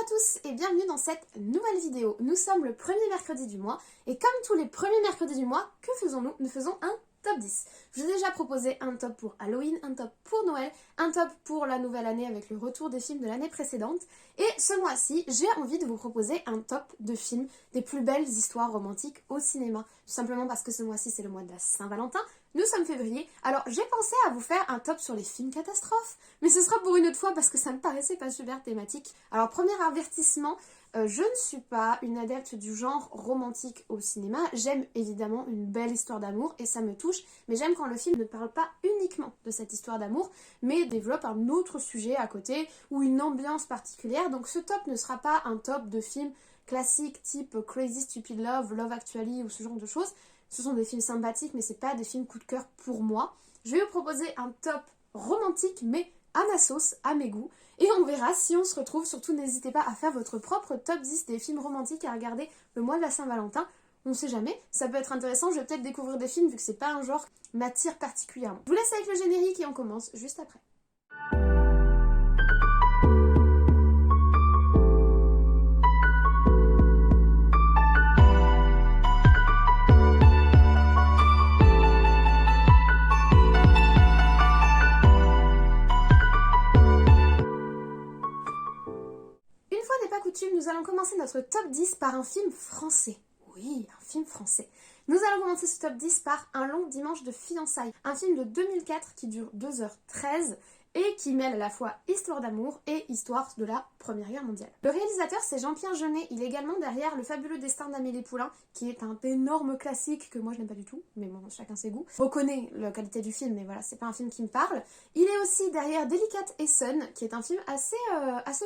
à tous et bienvenue dans cette nouvelle vidéo. Nous sommes le premier mercredi du mois et comme tous les premiers mercredis du mois, que faisons-nous? Nous faisons un top 10. Je vous ai déjà proposé un top pour Halloween, un top pour Noël, un top pour la nouvelle année avec le retour des films de l'année précédente. Et ce mois-ci, j'ai envie de vous proposer un top de films des plus belles histoires romantiques au cinéma. Tout simplement parce que ce mois-ci, c'est le mois de la Saint-Valentin. Nous sommes février, alors j'ai pensé à vous faire un top sur les films catastrophes. Mais ce sera pour une autre fois parce que ça me paraissait pas super thématique. Alors premier avertissement, je ne suis pas une adepte du genre romantique au cinéma. J'aime évidemment une belle histoire d'amour et ça me touche. Mais j'aime quand le film ne parle pas uniquement de cette histoire d'amour, mais développe un autre sujet à côté ou une ambiance particulière. Donc ce top ne sera pas un top de films classiques type Crazy Stupid Love, Love Actually ou ce genre de choses. Ce sont des films sympathiques mais c'est pas des films coup de cœur pour moi. Je vais vous proposer un top romantique mais à ma sauce, à mes goûts, et on verra si on se retrouve. Surtout n'hésitez pas à faire votre propre top 10 des films romantiques à regarder le mois de la Saint-Valentin. On sait jamais, ça peut être intéressant, je vais peut-être découvrir des films vu que c'est pas un genre qui m'attire particulièrement. Je vous laisse avec le générique et on commence juste après. Nous allons commencer notre top 10 par un film français. Oui, un film français. Nous allons commencer ce top 10 par Un long dimanche de fiançailles. Un film de 2004 qui dure 2h13 et qui mêle à la fois histoire d'amour et histoire de la Première Guerre mondiale. Le réalisateur, c'est Jean-Pierre Jeunet. Il est également derrière Le fabuleux destin d'Amélie Poulain, qui est un énorme classique que moi je n'aime pas du tout, mais bon, chacun ses goûts. Je reconnais la qualité du film, mais voilà, c'est pas un film qui me parle. Il est aussi derrière Délicate et Son, qui est un film assez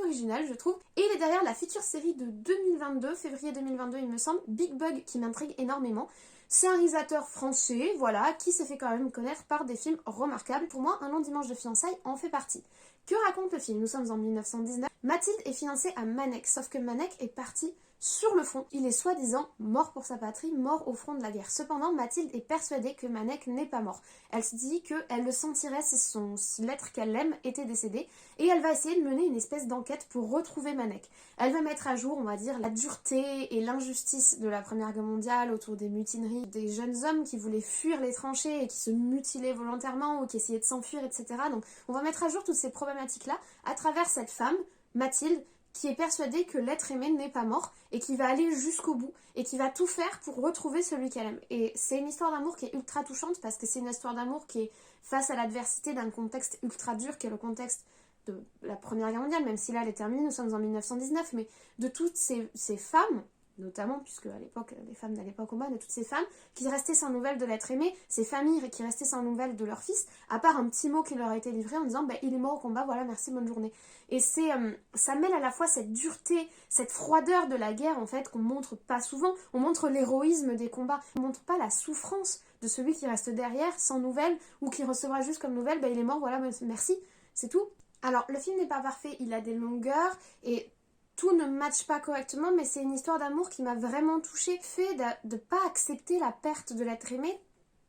original, je trouve. Et il est derrière la future série de 2022, février 2022, il me semble, Big Bug, qui m'intrigue énormément. C'est un réalisateur français, voilà, qui s'est fait quand même connaître par des films remarquables. Pour moi, Un long dimanche de fiançailles en fait partie. Que raconte le film? Nous sommes en 1919. Mathilde est fiancée à Manek, sauf que Manek est parti sur le front. Il est soi-disant mort pour sa patrie, mort au front de la guerre. Cependant, Mathilde est persuadée que Manek n'est pas mort. Elle se dit qu'elle le sentirait si l'être qu'elle aime était décédé, et elle va essayer de mener une espèce d'enquête pour retrouver Manek. Elle va mettre à jour, on va dire, la dureté et l'injustice de la Première Guerre mondiale autour des mutineries des jeunes hommes qui voulaient fuir les tranchées et qui se mutilaient volontairement ou qui essayaient de s'enfuir, etc. Donc on va mettre à jour toutes ces problématiques-là à travers cette femme, Mathilde, qui est persuadée que l'être aimé n'est pas mort et qui va aller jusqu'au bout et qui va tout faire pour retrouver celui qu'elle aime. Et c'est une histoire d'amour qui est ultra touchante parce que c'est une histoire d'amour qui est face à l'adversité d'un contexte ultra dur qui est le contexte de la Première Guerre mondiale, même si là elle est terminée, nous sommes en 1919, mais de toutes ces femmes, notamment puisque à l'époque les femmes n'allaient pas au combat, de toutes ces femmes qui restaient sans nouvelles de l'être aimé, ces familles qui restaient sans nouvelles de leur fils, à part un petit mot qui leur a été livré en disant bah, il est mort au combat, voilà, merci, bonne journée. Et ça mêle à la fois cette dureté, cette froideur de la guerre en fait qu'on montre pas souvent. On montre l'héroïsme des combats, on montre pas la souffrance de celui qui reste derrière sans nouvelles ou qui recevra juste comme nouvelle bah, il est mort, voilà, merci, c'est tout. Alors le film n'est pas parfait, il a des longueurs et tout ne matche pas correctement, mais c'est une histoire d'amour qui m'a vraiment touchée. Le fait de pas accepter la perte de l'être aimé,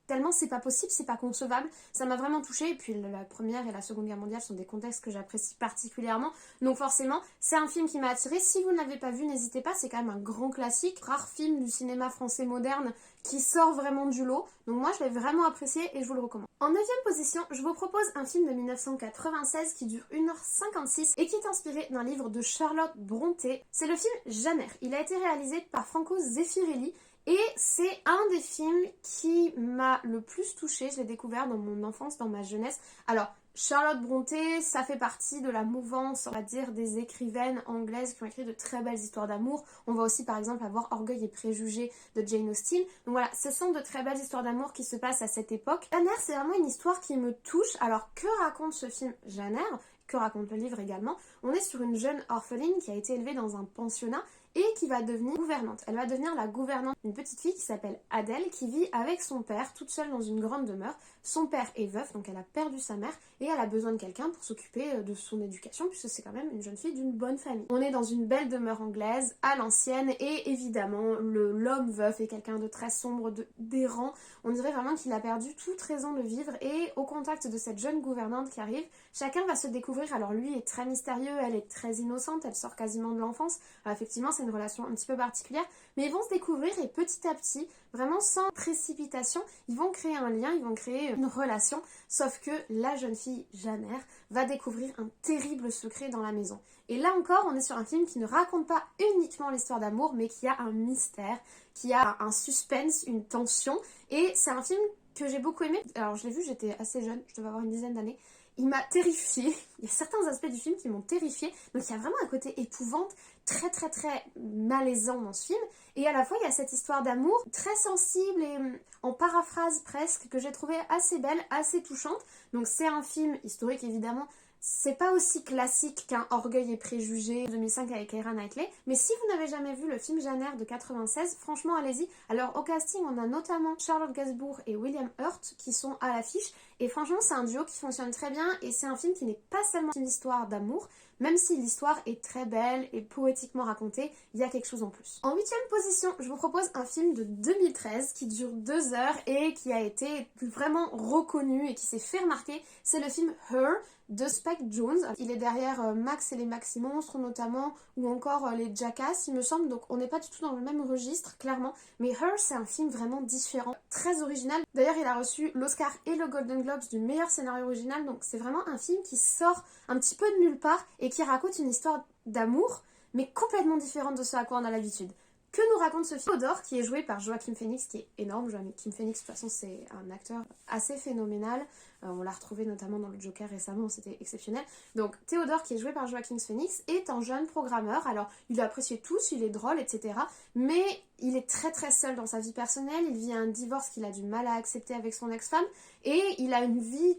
tellement c'est pas possible, c'est pas concevable, ça m'a vraiment touchée. Et puis la Première et la Seconde Guerre mondiale sont des contextes que j'apprécie particulièrement, donc forcément c'est un film qui m'a attirée. Si vous ne l'avez pas vu, n'hésitez pas, c'est quand même un grand classique, rare film du cinéma français moderne qui sort vraiment du lot, donc moi je l'ai vraiment apprécié et je vous le recommande. En 9e position, je vous propose un film de 1996 qui dure 1h56 et qui est inspiré d'un livre de Charlotte Brontë. C'est le film Jeanne. Il a été réalisé par Franco Zeffirelli et c'est un des films qui m'a le plus touchée. Je l'ai découvert dans mon enfance, dans ma jeunesse. Alors, Charlotte Brontë, ça fait partie de la mouvance, on va dire, des écrivaines anglaises qui ont écrit de très belles histoires d'amour. On va aussi, par exemple, avoir Orgueil et préjugés de Jane Austen. Donc voilà, ce sont de très belles histoires d'amour qui se passent à cette époque. Jeanne, c'est vraiment une histoire qui me touche. Alors, que raconte ce film Jeanne? Que raconte le livre également? On est sur une jeune orpheline qui a été élevée dans un pensionnat et qui va devenir gouvernante. Elle va devenir la gouvernante d'une petite fille qui s'appelle Adèle, qui vit avec son père, toute seule dans une grande demeure. Son père est veuf, donc elle a perdu sa mère, et elle a besoin de quelqu'un pour s'occuper de son éducation, puisque c'est quand même une jeune fille d'une bonne famille. On est dans une belle demeure anglaise, à l'ancienne, et évidemment, l'homme veuf est quelqu'un de très sombre, d'errant. On dirait vraiment qu'il a perdu toute raison de vivre, et au contact de cette jeune gouvernante qui arrive, chacun va se découvrir. Alors lui est très mystérieux, elle est très innocente, elle sort quasiment de l'enfance. Alors effectivement, c'est une relation un petit peu particulière, mais ils vont se découvrir et petit à petit, vraiment sans précipitation, ils vont créer un lien, ils vont créer une relation, sauf que la jeune fille, Janère, va découvrir un terrible secret dans la maison. Et là encore, on est sur un film qui ne raconte pas uniquement l'histoire d'amour, mais qui a un mystère, qui a un suspense, une tension, et c'est un film que j'ai beaucoup aimé. Alors je l'ai vu, j'étais assez jeune, je devais avoir une dizaine d'années. Il m'a terrifiée. Il y a certains aspects du film qui m'ont terrifiée. Donc il y a vraiment un côté épouvante, très très très malaisant dans ce film. Et à la fois il y a cette histoire d'amour très sensible et en paraphrase presque, que j'ai trouvé assez belle, assez touchante. Donc c'est un film historique évidemment. C'est pas aussi classique qu'un Orgueil et Préjugés 2005 avec Keira Knightley, mais si vous n'avez jamais vu le film Janère de 96, franchement allez-y. Alors au casting on a notamment Charlotte Gainsbourg et William Hurt qui sont à l'affiche, et franchement c'est un duo qui fonctionne très bien, et c'est un film qui n'est pas seulement une histoire d'amour, même si l'histoire est très belle et poétiquement racontée, il y a quelque chose en plus. En 8ème position, je vous propose un film de 2013 qui dure 2 heures et qui a été vraiment reconnu et qui s'est fait remarquer, c'est le film Her de Spike Jonze. Il est derrière Max et les Maxi Monstres notamment, ou encore les Jackass il me semble, donc on n'est pas du tout dans le même registre clairement, mais Her c'est un film vraiment différent, très original. D'ailleurs il a reçu l'Oscar et le Golden Globes du meilleur scénario original, donc c'est vraiment un film qui sort un petit peu de nulle part et qui raconte une histoire d'amour, mais complètement différente de ce à quoi on a l'habitude. Que nous raconte ce film? Théodore, qui est joué par Joaquin Phoenix, qui est énorme. Joaquin Phoenix, de toute façon, c'est un acteur assez phénoménal. On l'a retrouvé notamment dans le Joker récemment, c'était exceptionnel. Donc, Théodore, qui est joué par Joaquin Phoenix, est un jeune programmeur. Alors, il est apprécié tous, il est drôle, etc. Mais il est très très seul dans sa vie personnelle. Il vit un divorce qu'il a du mal à accepter avec son ex-femme. Et il a une vie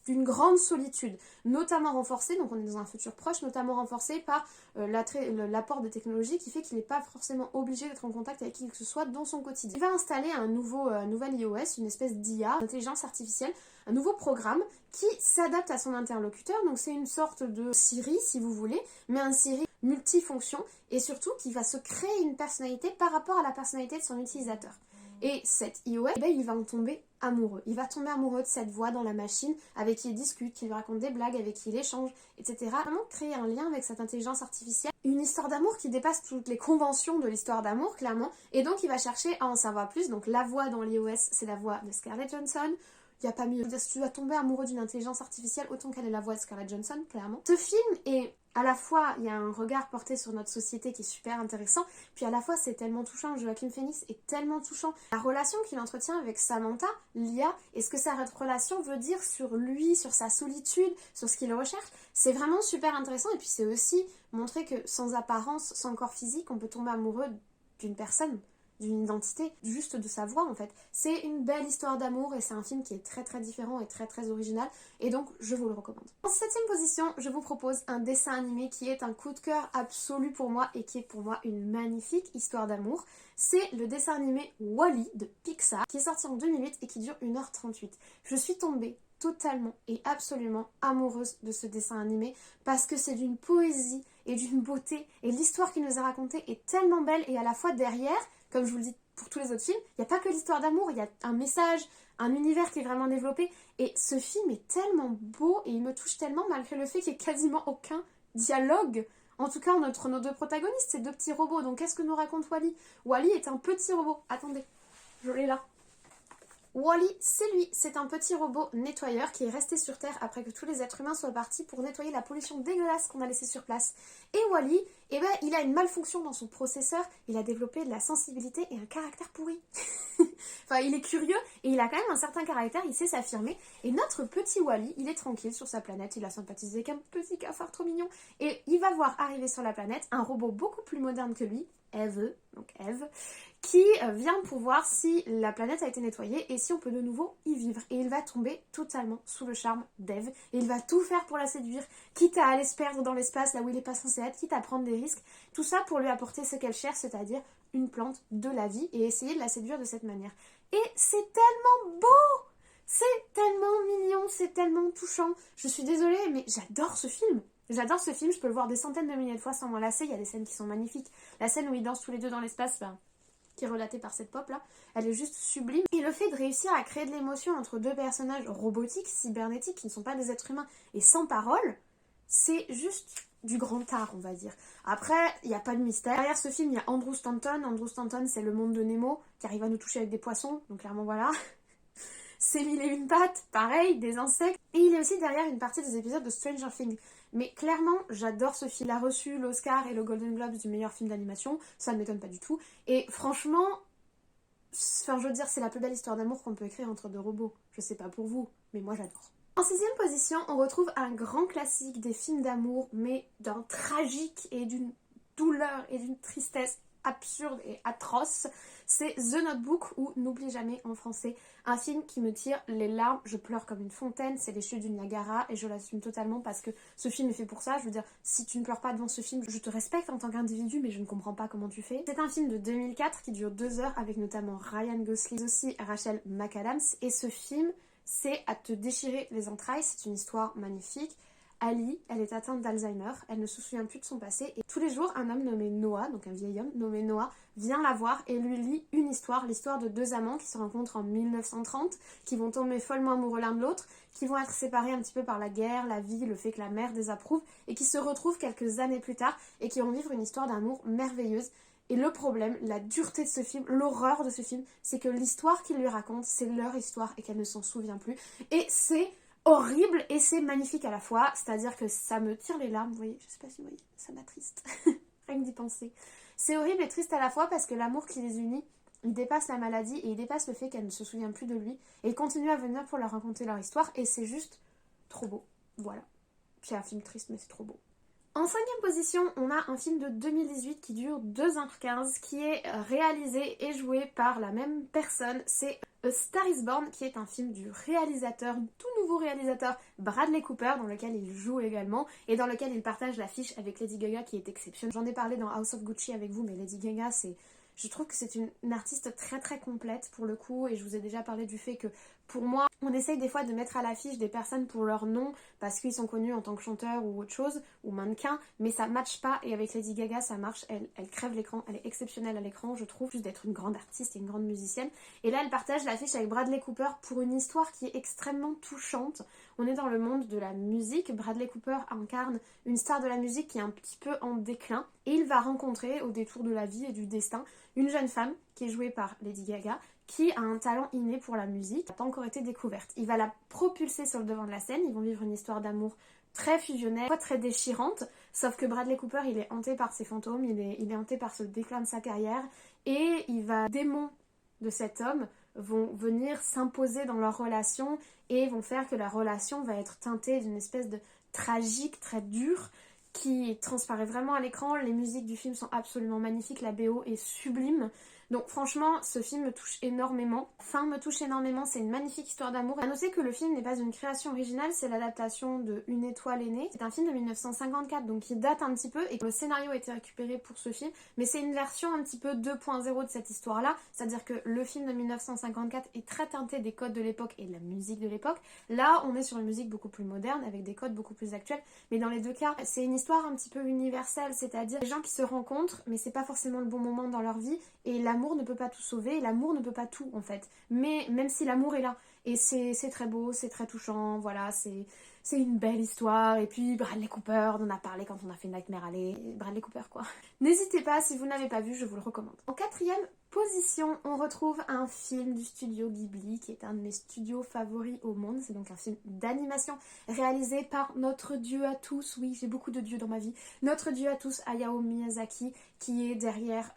d'une grande solitude, notamment renforcée, donc on est dans un futur proche, notamment renforcée par l'apport de technologie qui fait qu'il n'est pas forcément obligé d'être en contact avec qui que ce soit dans son quotidien. Il va installer un nouvel iOS, une espèce d'IA, d'intelligence artificielle, un nouveau programme qui s'adapte à son interlocuteur, donc c'est une sorte de Siri si vous voulez, mais un Siri multifonction, et surtout qui va se créer une personnalité par rapport à la personnalité de son utilisateur. Et cet iOS, il va en tomber amoureux. Il va tomber amoureux de cette voix dans la machine, avec qui il discute, qui lui raconte des blagues, avec qui il échange, etc. Vraiment créer un lien avec cette intelligence artificielle. Une histoire d'amour qui dépasse toutes les conventions de l'histoire d'amour, clairement. Et donc il va chercher à en savoir plus. Donc la voix dans l'iOS, c'est la voix de Scarlett Johansson. Il n'y a pas mieux. Si tu vas tomber amoureux d'une intelligence artificielle, autant qu'elle est la voix de Scarlett Johansson, clairement. Ce film est à la fois, il y a un regard porté sur notre société qui est super intéressant, puis à la fois c'est tellement touchant, Joaquin Phoenix est tellement touchant. La relation qu'il entretient avec Samantha, l'IA, et ce que cette relation veut dire sur lui, sur sa solitude, sur ce qu'il recherche, c'est vraiment super intéressant. Et puis c'est aussi montrer que sans apparence, sans corps physique, on peut tomber amoureux d'une personne, d'une identité, juste de sa voix en fait. C'est une belle histoire d'amour et c'est un film qui est très très différent et très très original, et donc je vous le recommande. En 7ème position, je vous propose un dessin animé qui est un coup de cœur absolu pour moi et qui est pour moi une magnifique histoire d'amour. C'est le dessin animé Wall-E de Pixar qui est sorti en 2008 et qui dure 1h38. Je suis tombée totalement et absolument amoureuse de ce dessin animé parce que c'est d'une poésie et d'une beauté, et l'histoire qui nous est racontée est tellement belle, et à la fois derrière, comme je vous le dis pour tous les autres films, il n'y a pas que l'histoire d'amour, il y a un message, un univers qui est vraiment développé, et ce film est tellement beau et il me touche tellement malgré le fait qu'il n'y ait quasiment aucun dialogue. En tout cas entre nos deux protagonistes, c'est deux petits robots. Donc qu'est-ce que nous raconte Wall-E? Wall-E est un petit robot. Attendez, je l'ai là. Wall-E, c'est lui, c'est un petit robot nettoyeur qui est resté sur Terre après que tous les êtres humains soient partis pour nettoyer la pollution dégueulasse qu'on a laissée sur place. Et Wall-E, il a une malfonction dans son processeur, il a développé de la sensibilité et un caractère pourri. Enfin, il est curieux et il a quand même un certain caractère, il sait s'affirmer. Et notre petit Wall-E, il est tranquille sur sa planète, il a sympathisé avec un petit cafard trop mignon. Et il va voir arriver sur la planète un robot beaucoup plus moderne que lui, Eve, qui vient pour voir si la planète a été nettoyée et si on peut de nouveau y vivre. Et il va tomber totalement sous le charme d'Eve et il va tout faire pour la séduire, quitte à aller se perdre dans l'espace là où il n'est pas censé être, quitte à prendre des risques, tout ça pour lui apporter ce qu'elle cherche, c'est-à-dire une plante de la vie et essayer de la séduire de cette manière. Et c'est tellement beau! C'est tellement mignon, c'est tellement touchant. Je suis désolée, mais j'adore ce film. J'adore ce film, je peux le voir des centaines de milliers de fois sans m'en lasser. Il y a des scènes qui sont magnifiques. La scène où ils dansent tous les deux dans l'espace, qui est relatée par cette pop là, elle est juste sublime. Et le fait de réussir à créer de l'émotion entre deux personnages robotiques, cybernétiques, qui ne sont pas des êtres humains et sans parole, c'est juste du grand art, on va dire. Après, il n'y a pas de mystère. Derrière ce film, il y a Andrew Stanton. Andrew Stanton, c'est le monde de Nemo qui arrive à nous toucher avec des poissons, donc clairement voilà. C'est mille et une pattes, pareil, des insectes. Et il est aussi derrière une partie des épisodes de Stranger Things. Mais clairement, j'adore ce film. Il a reçu l'Oscar et le Golden Globes du meilleur film d'animation. Ça ne m'étonne pas du tout. Et franchement, enfin, je veux dire, c'est la plus belle histoire d'amour qu'on peut écrire entre deux robots. Je sais pas pour vous, mais moi j'adore. En 6e position, on retrouve un grand classique des films d'amour, mais d'un tragique et d'une douleur et d'une tristesse absurde et atroce. C'est The Notebook, ou N'oublie jamais en français, un film qui me tire les larmes, je pleure comme une fontaine, c'est les chutes du Niagara et je l'assume totalement parce que ce film est fait pour ça. Je veux dire, si tu ne pleures pas devant ce film, je te respecte en tant qu'individu, mais je ne comprends pas comment tu fais. C'est un film de 2004 qui dure 2 heures avec notamment Ryan Gosling, aussi Rachel McAdams, et ce film, c'est à te déchirer les entrailles, c'est une histoire magnifique. Ali, elle est atteinte d'Alzheimer, elle ne se souvient plus de son passé et tous les jours un homme nommé Noah, donc un vieil homme nommé Noah, vient la voir et lui lit une histoire, l'histoire de deux amants qui se rencontrent en 1930, qui vont tomber follement amoureux l'un de l'autre, qui vont être séparés un petit peu par la guerre, la vie, le fait que la mère désapprouve et qui se retrouvent quelques années plus tard et qui vont vivre une histoire d'amour merveilleuse. Et le problème, la dureté de ce film, l'horreur de ce film, c'est que l'histoire qu'il lui raconte, c'est leur histoire et qu'elle ne s'en souvient plus. Et c'est horrible et c'est magnifique à la fois, c'est-à-dire que ça me tire les larmes, vous voyez, je sais pas si vous voyez, ça m'attriste, rien que d'y penser. C'est horrible et triste à la fois parce que l'amour qui les unit, il dépasse la maladie et il dépasse le fait qu'elle ne se souvient plus de lui et il continue à venir pour leur raconter leur histoire et c'est juste trop beau, voilà. C'est un film triste mais c'est trop beau. En 5e position, on a un film de 2018 qui dure 2h15, qui est réalisé et joué par la même personne, c'est A Star is Born, qui est un film du réalisateur, tout nouveau réalisateur Bradley Cooper, dans lequel il joue également, et dans lequel il partage l'affiche avec Lady Gaga qui est exceptionnelle. J'en ai parlé dans House of Gucci avec vous, mais Lady Gaga, je trouve que c'est une artiste très très complète pour le coup, et je vous ai déjà parlé du fait que pour moi, on essaye des fois de mettre à l'affiche des personnes pour leur nom parce qu'ils sont connus en tant que chanteurs ou autre chose, ou mannequins, mais ça matche pas et avec Lady Gaga ça marche, elle crève l'écran, elle est exceptionnelle à l'écran, je trouve, juste d'être une grande artiste et une grande musicienne. Et là elle partage l'affiche avec Bradley Cooper pour une histoire qui est extrêmement touchante. On est dans le monde de la musique, Bradley Cooper incarne une star de la musique qui est un petit peu en déclin et il va rencontrer au détour de la vie et du destin une jeune femme qui est jouée par Lady Gaga, qui a un talent inné pour la musique, qui n'a pas encore été découverte. Il va la propulser sur le devant de la scène, ils vont vivre une histoire d'amour très fusionnelle, très déchirante, sauf que Bradley Cooper, il est hanté par ses fantômes, il est hanté par ce déclin de sa carrière, et démons de cet homme vont venir s'imposer dans leur relation, et vont faire que la relation va être teintée d'une espèce de tragique très dure, qui transparaît vraiment à l'écran. Les musiques du film sont absolument magnifiques, la BO est sublime. Donc franchement, ce film me touche énormément. Fin me touche énormément, c'est une magnifique histoire d'amour. A noter que le film n'est pas une création originale, c'est l'adaptation de Une étoile aînée. C'est un film de 1954, donc qui date un petit peu, et le scénario a été récupéré pour ce film, mais c'est une version un petit peu 2.0 de cette histoire-là, c'est-à-dire que le film de 1954 est très teinté des codes de l'époque et de la musique de l'époque. Là, on est sur une musique beaucoup plus moderne, avec des codes beaucoup plus actuels, mais dans les deux cas, c'est une histoire un petit peu universelle, c'est-à-dire des gens qui se rencontrent, mais c'est pas forcément le bon moment dans leur vie, et l'amour ne peut pas tout sauver, et l'amour ne peut pas tout en fait, mais même si l'amour est là, et c'est très beau, c'est très touchant, voilà, c'est une belle histoire. Et puis Bradley Cooper, on en a parlé quand on a fait Nightmare Alley, Bradley Cooper quoi. N'hésitez pas, si vous n'avez pas vu, je vous le recommande. En 4e position, on retrouve un film du studio Ghibli, qui est un de mes studios favoris au monde. C'est donc un film d'animation réalisé par notre dieu à tous, oui j'ai beaucoup de dieux dans ma vie, notre dieu à tous, Hayao Miyazaki, qui est derrière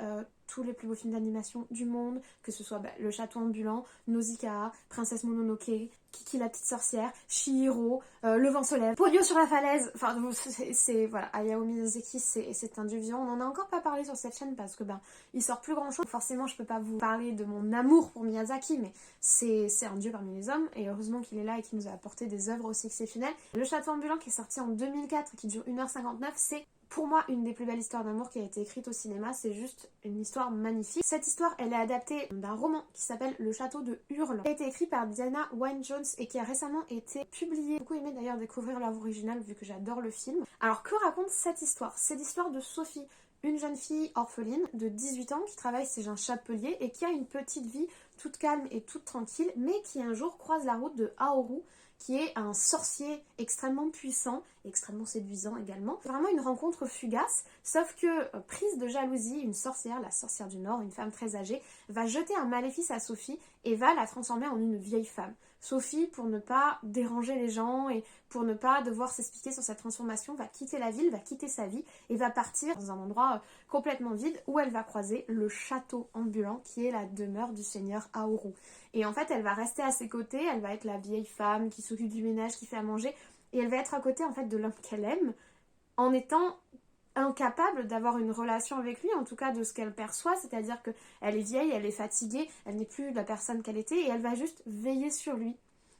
tous les plus beaux films d'animation du monde, que ce soit Le Château Ambulant, Nausicaa, Princesse Mononoke, Kiki la petite sorcière, Chihiro, Le vent se lève, Ponyo sur la falaise, enfin voilà, Hayao Miyazaki c'est un dieu vivant. On en a encore pas parlé sur cette chaîne parce que il sort plus grand chose, forcément je peux pas vous parler de mon amour pour Miyazaki, mais c'est un dieu parmi les hommes et heureusement qu'il est là et qu'il nous a apporté des œuvres aussi exceptionnelles. Le Château Ambulant qui est sorti en 2004 qui dure 1h59, c'est pour moi une des plus belles histoires d'amour qui a été écrite au cinéma, c'est juste une histoire magnifique. Cette histoire, elle est adaptée d'un roman qui s'appelle Le Château de Hurle, qui a été écrit par Diana Wynne-Jones et qui a récemment été publié. J'ai beaucoup aimé d'ailleurs découvrir l'œuvre originale vu que j'adore le film. Alors que raconte cette histoire? C'est l'histoire de Sophie, une jeune fille orpheline de 18 ans qui travaille chez un chapelier et qui a une petite vie toute calme et toute tranquille, mais qui un jour croise la route de Haoru, qui est un sorcier extrêmement puissant, extrêmement séduisant également. Vraiment une rencontre fugace, sauf que prise de jalousie, une sorcière, la sorcière du Nord, une femme très âgée, va jeter un maléfice à Sophie et va la transformer en une vieille femme. Sophie, pour ne pas déranger les gens et pour ne pas devoir s'expliquer sur cette transformation, va quitter la ville, va quitter sa vie et va partir dans un endroit complètement vide où elle va croiser le château ambulant qui est la demeure du seigneur Haoru. Et en fait, elle va rester à ses côtés, elle va être la vieille femme qui s'occupe du ménage, qui fait à manger, et elle va être à côté en fait de l'homme qu'elle aime, en étant incapable d'avoir une relation avec lui, en tout cas de ce qu'elle perçoit, c'est-à-dire qu'elle est vieille, elle est fatiguée, elle n'est plus la personne qu'elle était, et elle va juste veiller sur lui.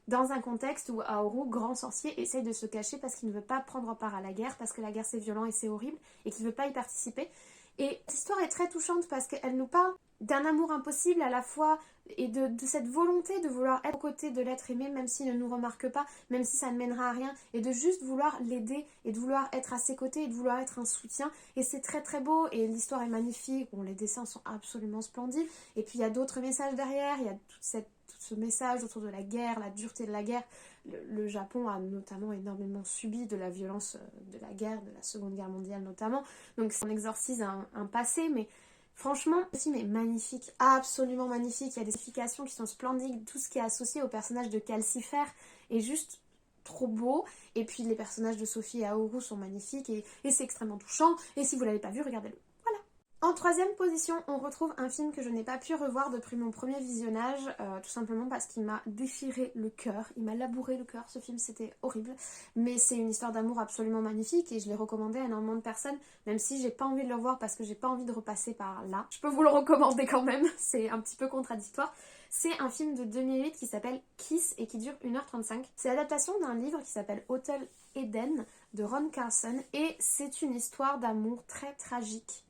Dans un contexte où Haoru, grand sorcier, essaye de se cacher parce qu'il ne veut pas prendre part à la guerre, parce que la guerre c'est violent et c'est horrible, et qu'il ne veut pas y participer. Et cette histoire est très touchante parce qu'elle nous parle d'un amour impossible à la fois et de cette volonté de vouloir être aux côtés de l'être aimé même s'il ne nous remarque pas, même si ça ne mènera à rien, et de juste vouloir l'aider et de vouloir être à ses côtés et de vouloir être un soutien. Et c'est très très beau et l'histoire est magnifique, bon, les dessins sont absolument splendides, et puis il y a d'autres messages derrière, il y a tout ce message autour de la guerre, la dureté de la guerre. Le Japon a notamment énormément subi de la violence de la guerre, de la Seconde Guerre mondiale notamment, donc on exorcise un passé, mais franchement, le film est magnifique, absolument magnifique. Il y a des explications qui sont splendides, tout ce qui est associé au personnage de Calcifer est juste trop beau, et puis les personnages de Sophie et Haoru sont magnifiques et c'est extrêmement touchant, et si vous l'avez pas vu, regardez-le. Voilà. En troisième position, on retrouve un film que je n'ai pas pu revoir depuis mon premier visionnage, tout simplement parce qu'il m'a déchiré le cœur, il m'a labouré le cœur, ce film c'était horrible, mais c'est une histoire d'amour absolument magnifique et je l'ai recommandé à énormément de personnes, même si j'ai pas envie de le revoir parce que j'ai pas envie de repasser par là. Je peux vous le recommander quand même, c'est un petit peu contradictoire. C'est un film de 2008 qui s'appelle Kiss et qui dure 1h35. C'est l'adaptation d'un livre qui s'appelle Hotel Eden de Ron Carson et c'est une histoire d'amour très tragique.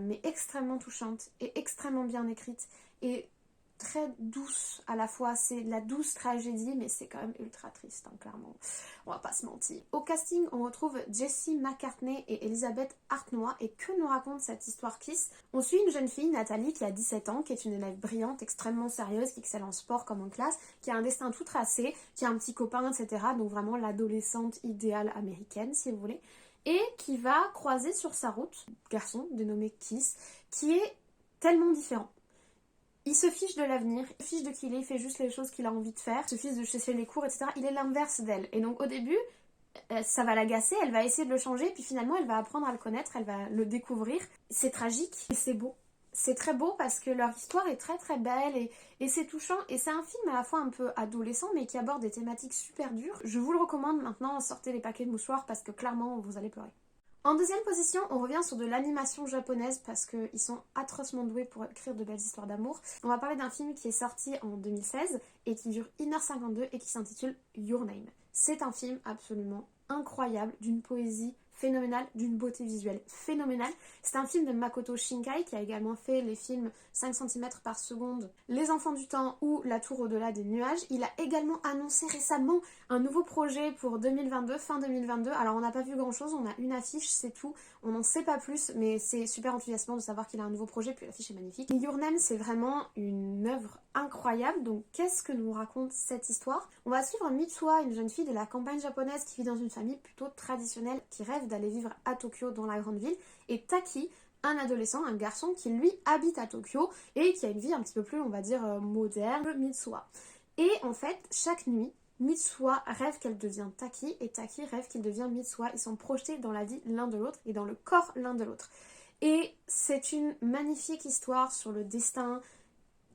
Mais extrêmement touchante et extrêmement bien écrite et très douce à la fois. C'est la douce tragédie, mais c'est quand même ultra triste, hein, clairement. On va pas se mentir. Au casting, on retrouve Jessie McCartney et Elisabeth Hartnoy. Et que nous raconte cette histoire Kiss? On suit une jeune fille, Nathalie, qui a 17 ans, qui est une élève brillante, extrêmement sérieuse, qui excelle en sport comme en classe, qui a un destin tout tracé, qui a un petit copain, etc. Donc vraiment l'adolescente idéale américaine, si vous voulez. Et qui va croiser sur sa route un garçon dénommé Kiss, qui est tellement différent. Il se fiche de l'avenir, il se fiche de qui il est, il fait juste les choses qu'il a envie de faire, il se fiche de chercher les cours, etc. Il est l'inverse d'elle. Et donc au début, ça va l'agacer, elle va essayer de le changer, puis finalement elle va apprendre à le connaître, elle va le découvrir. C'est tragique et c'est beau. C'est très beau parce que leur histoire est très très belle et c'est touchant. Et c'est un film à la fois un peu adolescent mais qui aborde des thématiques super dures. Je vous le recommande maintenant, sortez les paquets de mouchoirs parce que clairement vous allez pleurer. En deuxième position, on revient sur de l'animation japonaise parce qu'ils sont atrocement doués pour écrire de belles histoires d'amour. On va parler d'un film qui est sorti en 2016 et qui dure 1h52 et qui s'intitule Your Name. C'est un film absolument incroyable, d'une poésie phénoménale, d'une beauté visuelle phénoménale. C'est un film de Makoto Shinkai qui a également fait les films 5 cm par seconde, Les Enfants du Temps ou La Tour au-delà des nuages. Il a également annoncé récemment un nouveau projet pour 2022, fin 2022. Alors on n'a pas vu grand chose, on a une affiche, c'est tout. On n'en sait pas plus, mais c'est super enthousiasmant de savoir qu'il a un nouveau projet, puis l'affiche est magnifique. Your Name, c'est vraiment une œuvre incroyable. Donc qu'est-ce que nous raconte cette histoire? On va suivre Mitsuha, une jeune fille de la campagne japonaise qui vit dans une famille plutôt traditionnelle, qui rêve d'aller vivre à Tokyo dans la grande ville, et Taki, un adolescent, un garçon qui lui habite à Tokyo et qui a une vie un petit peu plus, on va dire, moderne, Mitsuha. Et en fait, chaque nuit, Mitsuha rêve qu'elle devient Taki et Taki rêve qu'il devient Mitsuha. Ils sont projetés dans la vie l'un de l'autre et dans le corps l'un de l'autre. Et c'est une magnifique histoire sur le destin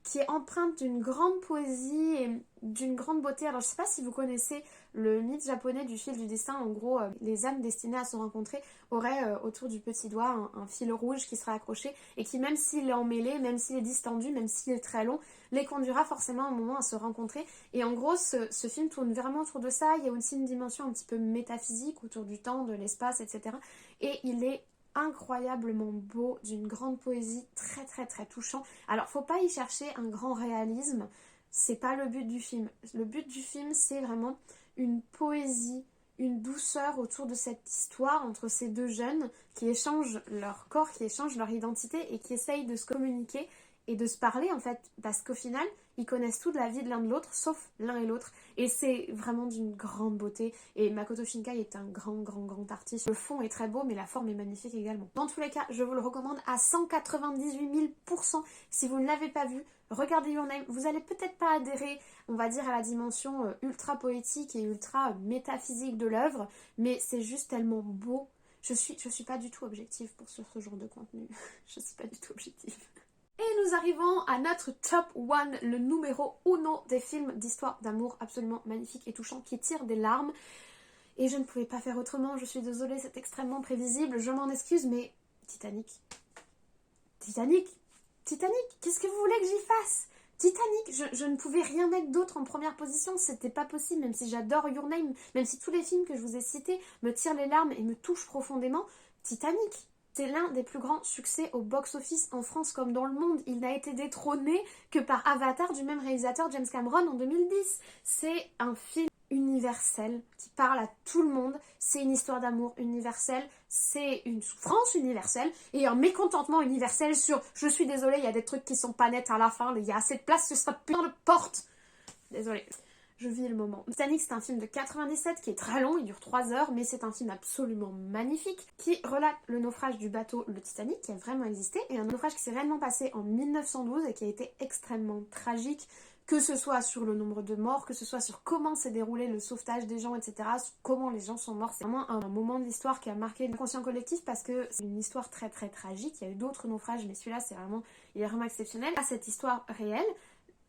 qui est empreinte d'une grande poésie et d'une grande beauté. Alors je sais pas si vous connaissez le mythe japonais du fil du destin. En gros, les âmes destinées à se rencontrer auraient autour du petit doigt un fil rouge qui serait accroché et qui, même s'il est emmêlé, même s'il est distendu, même s'il est très long, les conduira forcément à un moment à se rencontrer. Et en gros, ce film tourne vraiment autour de ça. Il y a aussi une dimension un petit peu métaphysique autour du temps, de l'espace, etc. Et il est incroyablement beau, d'une grande poésie, très très très touchant. Alors faut pas y chercher un grand réalisme, c'est pas le but du film. Le but du film, c'est vraiment une poésie, une douceur autour de cette histoire entre ces deux jeunes qui échangent leur corps, qui échangent leur identité et qui essayent de se communiquer et de se parler en fait, parce qu'au final ils connaissent tout de la vie de l'un de l'autre sauf l'un et l'autre, et c'est vraiment d'une grande beauté. Et Makoto Shinkai est un grand artiste. Le fond est très beau mais la forme est magnifique également. Dans tous les cas, je vous le recommande à 198 000%. Si vous ne l'avez pas vu, regardez Your Name. Vous allez peut-être pas adhérer, on va dire, à la dimension ultra poétique et ultra métaphysique de l'œuvre, mais c'est juste tellement beau. Je suis pas du tout objective pour ce genre de contenu. Je suis pas du tout objective. Et nous arrivons à notre top 1, le numéro 1 des films d'histoire d'amour absolument magnifiques et touchants qui tirent des larmes. Et je ne pouvais pas faire autrement, je suis désolée, c'est extrêmement prévisible, je m'en excuse, mais Titanic. Titanic, qu'est-ce que vous voulez que j'y fasse? Titanic, je ne pouvais rien mettre d'autre en première position, c'était pas possible, même si j'adore Your Name, même si tous les films que je vous ai cités me tirent les larmes et me touchent profondément, Titanic. C'est l'un des plus grands succès au box-office en France comme dans le monde. Il n'a été détrôné que par Avatar du même réalisateur James Cameron en 2010. C'est un film universel qui parle à tout le monde. C'est une histoire d'amour universelle. C'est une souffrance universelle et un mécontentement universel sur « je suis désolée, il y a des trucs qui sont pas nets à la fin, il y a assez de place, ce sera plein de portes ». Désolée. Je vis le moment. Titanic, c'est un film de 97 qui est très long, il dure 3 heures, mais c'est un film absolument magnifique qui relate le naufrage du bateau le Titanic qui a vraiment existé, et un naufrage qui s'est réellement passé en 1912 et qui a été extrêmement tragique, que ce soit sur le nombre de morts, que ce soit sur comment s'est déroulé le sauvetage des gens, etc., comment les gens sont morts. C'est vraiment un moment de l'histoire qui a marqué l'inconscient collectif parce que c'est une histoire très très tragique. Il y a eu d'autres naufrages, mais celui-là, il est vraiment exceptionnel. À cette histoire réelle,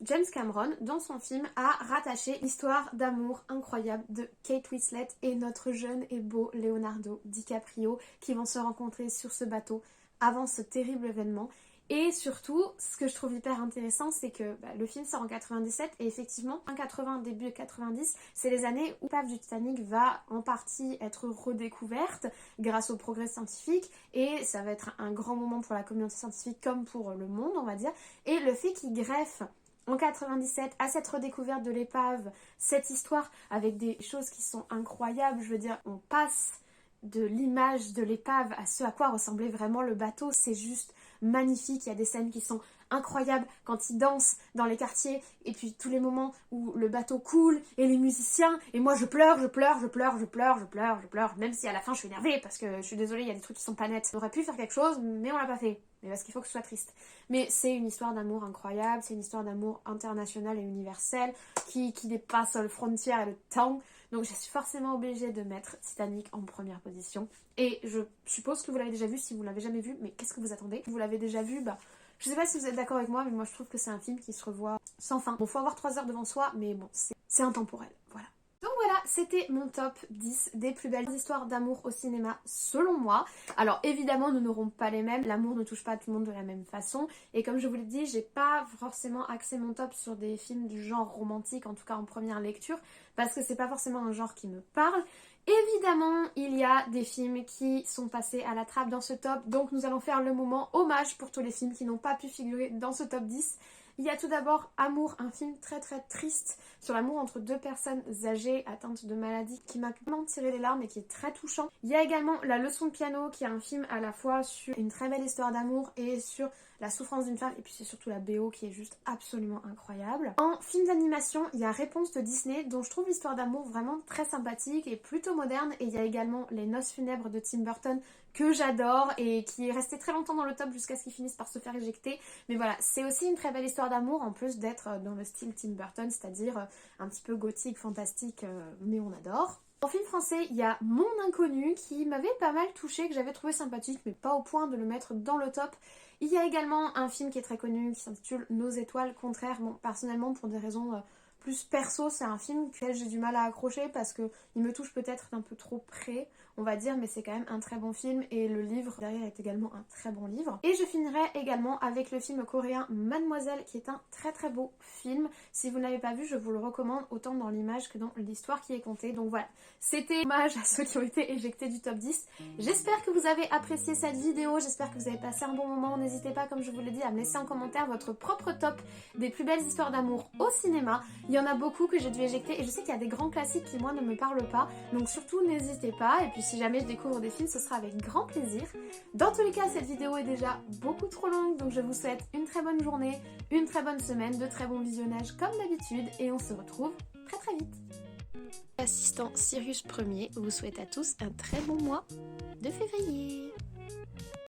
James Cameron, dans son film, a rattaché l'histoire d'amour incroyable de Kate Winslet et notre jeune et beau Leonardo DiCaprio qui vont se rencontrer sur ce bateau avant ce terrible événement. Et surtout, ce que je trouve hyper intéressant, c'est que le film sort en 97 et effectivement, en 80, début 90, c'est les années où l'épave du Titanic va en partie être redécouverte grâce au progrès scientifique, et ça va être un grand moment pour la communauté scientifique comme pour le monde, on va dire. Et le fait qu'il greffe en 97, à cette redécouverte de l'épave, cette histoire avec des choses qui sont incroyables, je veux dire, on passe de l'image de l'épave à ce à quoi ressemblait vraiment le bateau, c'est juste magnifique. Il y a des scènes qui sont incroyables quand ils dansent dans les quartiers, et puis tous les moments où le bateau coule et les musiciens, et moi je pleure, même si à la fin je suis énervée parce que je suis désolée, il y a des trucs qui sont pas nets. On aurait pu faire quelque chose, mais on l'a pas fait. Mais parce qu'il faut que ce soit triste. Mais c'est une histoire d'amour incroyable, c'est une histoire d'amour internationale et universelle qui dépasse les frontières et le temps. Donc je suis forcément obligée de mettre Titanic en première position. Et je suppose que vous l'avez déjà vu. Si vous l'avez jamais vu, mais qu'est-ce que vous attendez? Vous l'avez déjà vu, je sais pas si vous êtes d'accord avec moi, mais moi je trouve que c'est un film qui se revoit sans fin. Bon, faut avoir 3 heures devant soi, mais bon, c'est intemporel, voilà. Donc voilà, c'était mon top 10 des plus belles histoires d'amour au cinéma selon moi. Alors évidemment, nous n'aurons pas les mêmes, l'amour ne touche pas tout le monde de la même façon. Et comme je vous l'ai dit, j'ai pas forcément axé mon top sur des films du genre romantique, en tout cas en première lecture, parce que c'est pas forcément un genre qui me parle. Évidemment, il y a des films qui sont passés à la trappe dans ce top, donc nous allons faire le moment hommage pour tous les films qui n'ont pas pu figurer dans ce top 10. Il y a tout d'abord Amour, un film très très triste sur l'amour entre deux personnes âgées atteintes de maladies qui m'a vraiment tiré les larmes et qui est très touchant. Il y a également La leçon de piano qui est un film à la fois sur une très belle histoire d'amour et sur la souffrance d'une femme, et puis c'est surtout la BO qui est juste absolument incroyable. En film d'animation, il y a Réponse de Disney dont je trouve l'histoire d'amour vraiment très sympathique et plutôt moderne, et il y a également Les Noces funèbres de Tim Burton que j'adore et qui est resté très longtemps dans le top jusqu'à ce qu'il finisse par se faire éjecter. Mais voilà, c'est aussi une très belle histoire d'amour en plus d'être dans le style Tim Burton, c'est-à-dire un petit peu gothique, fantastique, mais on adore. En film français, il y a Mon Inconnu qui m'avait pas mal touchée, que j'avais trouvé sympathique, mais pas au point de le mettre dans le top. Il y a également un film qui est très connu qui s'intitule Nos étoiles contraires. Bon, personnellement, pour des raisons plus perso, c'est un film que j'ai du mal à accrocher parce que il me touche peut-être d'un peu trop près, on va dire, mais c'est quand même un très bon film et le livre derrière est également un très bon livre. Et je finirai également avec le film coréen Mademoiselle qui est un très très beau film. Si vous n'avez pas vu, je vous le recommande autant dans l'image que dans l'histoire qui est contée. Donc voilà, c'était hommage à ceux qui ont été éjectés du top 10. J'espère que vous avez apprécié cette vidéo, j'espère que vous avez passé un bon moment. N'hésitez pas, comme je vous l'ai dit, à me laisser en commentaire votre propre top des plus belles histoires d'amour au cinéma. Il y en a beaucoup que j'ai dû éjecter et je sais qu'il y a des grands classiques qui moi ne me parlent pas, donc surtout n'hésitez pas. Et puis si jamais je découvre des films, ce sera avec grand plaisir. Dans tous les cas, cette vidéo est déjà beaucoup trop longue, donc je vous souhaite une très bonne journée, une très bonne semaine, de très bons visionnages comme d'habitude et on se retrouve très très vite. Assistant Sirius 1er vous souhaite à tous un très bon mois de février.